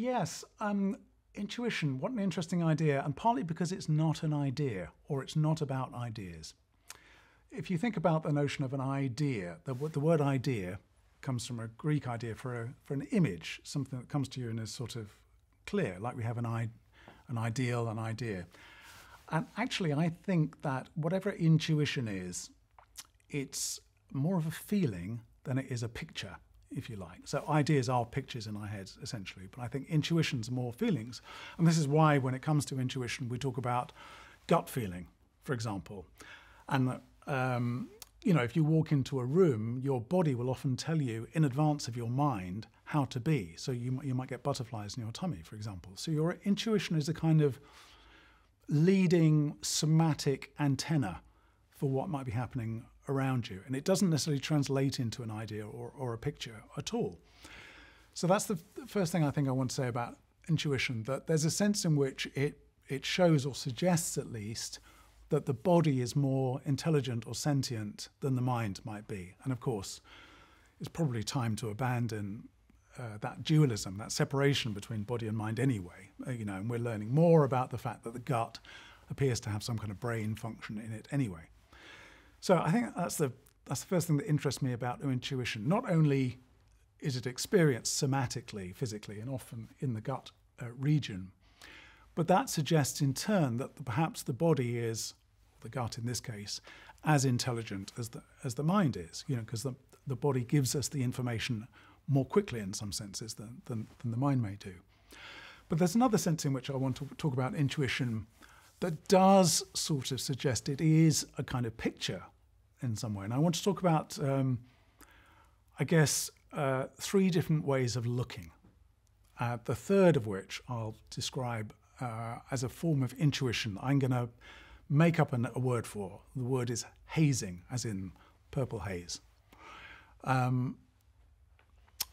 Yes, intuition, what an interesting idea, and partly because it's not an idea, or it's not about ideas. If you think about the notion of an idea, the word idea comes from a Greek idea for an image, something that comes to you and is sort of clear, like we have an ideal, an idea. And actually, I think that whatever intuition is, it's more of a feeling than it is a picture, if you like. So ideas are pictures in our heads, essentially, but I think intuition's more feelings. And this is why when it comes to intuition, we talk about gut feeling, for example. And, you know, if you walk into a room, your body will often tell you in advance of your mind how to be. So you might get butterflies in your tummy, for example. So your intuition is a kind of leading somatic antenna for what might be happening around you. And it doesn't necessarily translate into an idea or a picture at all. So that's the first thing I think I want to say about intuition, that there's a sense in which it shows, or suggests at least, that the body is more intelligent or sentient than the mind might be. And of course, it's probably time to abandon that dualism, that separation between body and mind anyway. You know, and we're learning more about the fact that the gut appears to have some kind of brain function in it anyway. So I think that's the first thing that interests me about intuition. Not only is it experienced somatically, physically, and often in the gut region, but that suggests in turn that perhaps the body is, the gut in this case, as intelligent as the mind is. You know, because the body gives us the information more quickly in some senses than the mind may do. But there's another sense in which I want to talk about intuition that does sort of suggest it is a kind of picture in some way. And I want to talk about, I guess, 3 different ways of looking, the third of which I'll describe as a form of intuition. I'm going to make up a word for. The word is hazing, as in purple haze.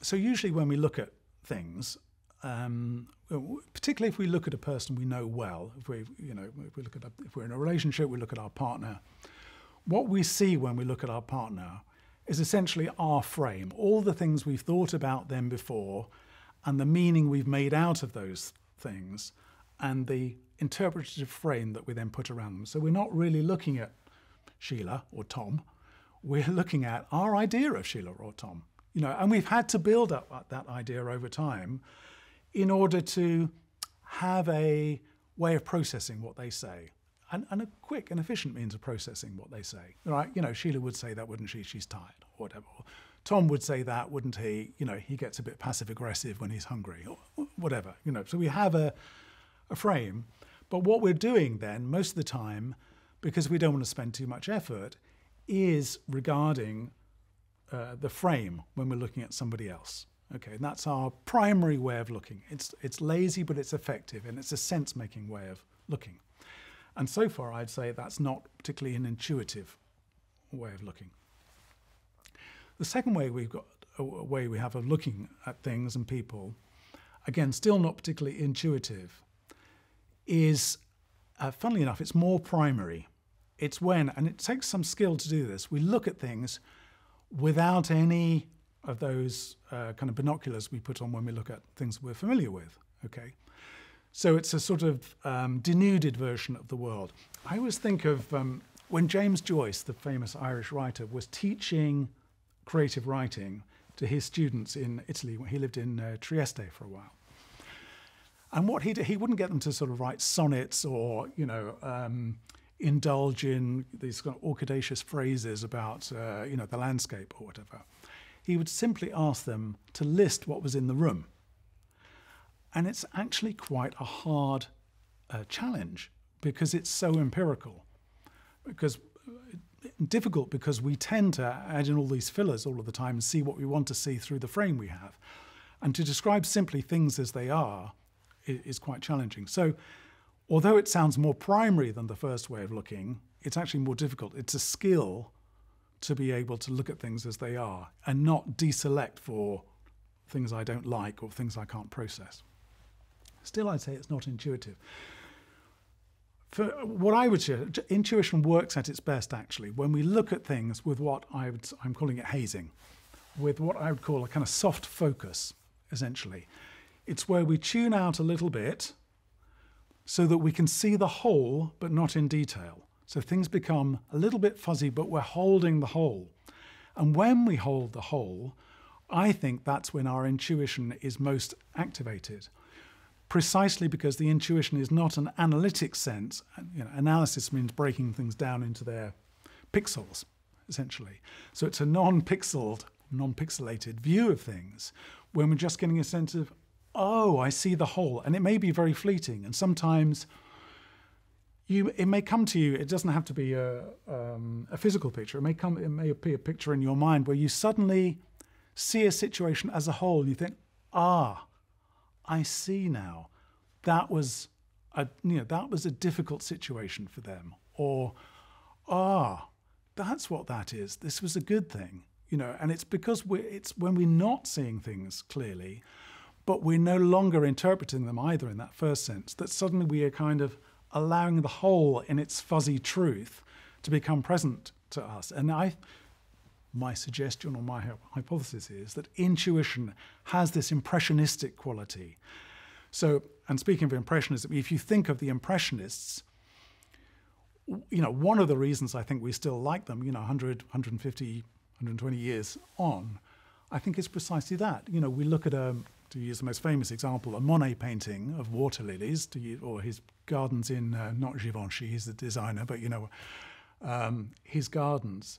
So usually when we look at things, particularly if we look at a person we know well, if we're in a relationship, we look at our partner. What we see when we look at our partner is essentially our frame, all the things we've thought about them before, and the meaning we've made out of those things, and the interpretative frame that we then put around them. So we're not really looking at Sheila or Tom. We're looking at our idea of Sheila or Tom. You know, and we've had to build up that idea over time in order to have a way of processing what they say, and a quick and efficient means of processing what they say. Right? You know, Sheila would say that, wouldn't she? She's tired, or whatever. Or Tom would say that, wouldn't he? You know, he gets a bit passive-aggressive when he's hungry, or whatever. You know, so we have a frame. But what we're doing then, most of the time, because we don't want to spend too much effort, is regarding the frame when we're looking at somebody else. Okay, and that's our primary way of looking. It's lazy, but it's effective, and it's a sense-making way of looking. And so far, I'd say that's not particularly an intuitive way of looking. The second way we have of looking at things and people, again, still not particularly intuitive, is, funnily enough, it's more primary. It's when, and it takes some skill to do this, we look at things without any of those kind of binoculars we put on when we look at things we're familiar with, okay? So it's a sort of denuded version of the world. I always think of when James Joyce, the famous Irish writer, was teaching creative writing to his students in Italy. He lived in Trieste for a while. And what he did, he wouldn't get them to sort of write sonnets or, you know, indulge in these kind of audacious phrases about, you know, the landscape or whatever. He would simply ask them to list what was in the room. And it's actually quite a hard challenge because it's so empirical. Difficult because we tend to add in all these fillers all of the time and see what we want to see through the frame we have. And to describe simply things as they are is quite challenging. So although it sounds more primary than the first way of looking, it's actually more difficult. It's a skill to be able to look at things as they are and not deselect for things I don't like or things I can't process. Still, I'd say it's not intuitive. For what I would say, intuition works at its best, actually, when we look at things with what I'm calling it hazing, with what I would call a kind of soft focus, essentially. It's where we tune out a little bit so that we can see the whole, but not in detail. So things become a little bit fuzzy, but we're holding the whole. And when we hold the whole, I think that's when our intuition is most activated. Precisely because the intuition is not an analytic sense. Analysis means breaking things down into their pixels, essentially. So it's a non-pixelated view of things when we're just getting a sense of, oh, I see the whole. And it may be very fleeting. And sometimes it may come to you, it doesn't have to be a physical picture. It may be a picture in your mind where you suddenly see a situation as a whole and you think, I see now. That was a difficult situation for them. Or, that's what that is. This was a good thing. And it's because it's when we're not seeing things clearly, but we're no longer interpreting them either in that first sense, that suddenly we are kind of allowing the whole in its fuzzy truth to become present to us. And my suggestion or my hypothesis is that intuition has this impressionistic quality. So, and speaking of impressionism, if you think of the Impressionists, one of the reasons I think we still like them, 100, 150, 120 years on, I think is precisely that. We look at, to use the most famous example, a Monet painting of water lilies, or his gardens in, not Givenchy, he's the designer, but his gardens.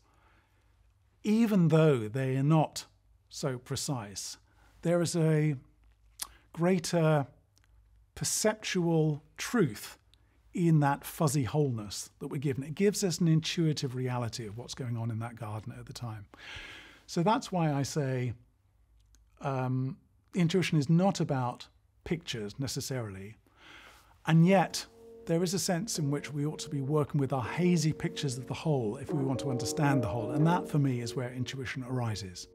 Even though they are not so precise, there is a greater perceptual truth in that fuzzy wholeness that we're given. It gives us an intuitive reality of what's going on in that garden at the time. So that's why I say intuition is not about pictures necessarily, and yet there is a sense in which we ought to be working with our hazy pictures of the whole if we want to understand the whole. And that, for me, is where intuition arises.